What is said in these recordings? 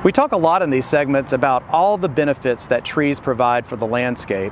We talk a lot in these segments about all the benefits that trees provide for the landscape.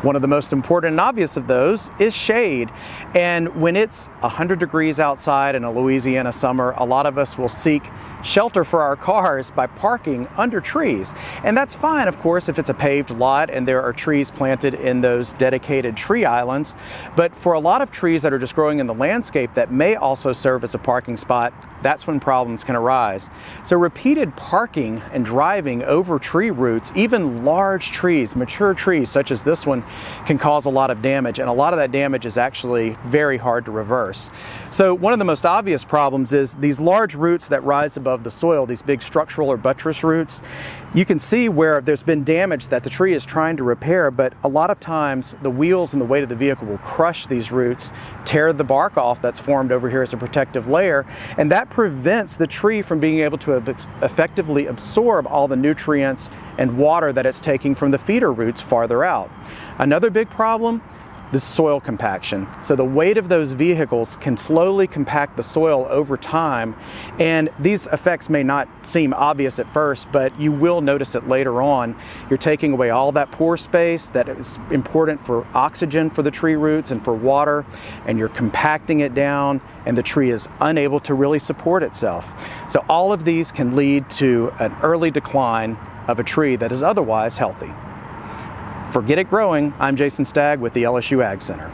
One of the most important and obvious of those is shade. And when it's 100 degrees outside in a Louisiana summer, a lot of us will seek shelter for our cars by parking under trees. And that's fine, of course, if it's a paved lot and there are trees planted in those dedicated tree islands. But for a lot of trees that are just growing in the landscape that may also serve as a parking spot, that's when problems can arise. So repeated parking and driving over tree roots, even large trees, mature trees such as this one, can cause a lot of damage, and a lot of that damage is actually very hard to reverse. So one of the most obvious problems is these large roots that rise above the soil, these big structural or buttress roots. You can see where there's been damage that the tree is trying to repair, but a lot of times the wheels and the weight of the vehicle will crush these roots, tear the bark off that's formed over here as a protective layer, and that prevents the tree from being able to effectively absorb all the nutrients and water that it's taking from the feeder roots farther out. Another big problem, the soil compaction. So the weight of those vehicles can slowly compact the soil over time, and these effects may not seem obvious at first, but you will notice it later on. You're taking away all that pore space that is important for oxygen for the tree roots and for water, and you're compacting it down, and the tree is unable to really support itself. So all of these can lead to an early decline of a tree that is otherwise healthy. For Get It Growing, I'm Jason Stagg with the LSU AgCenter.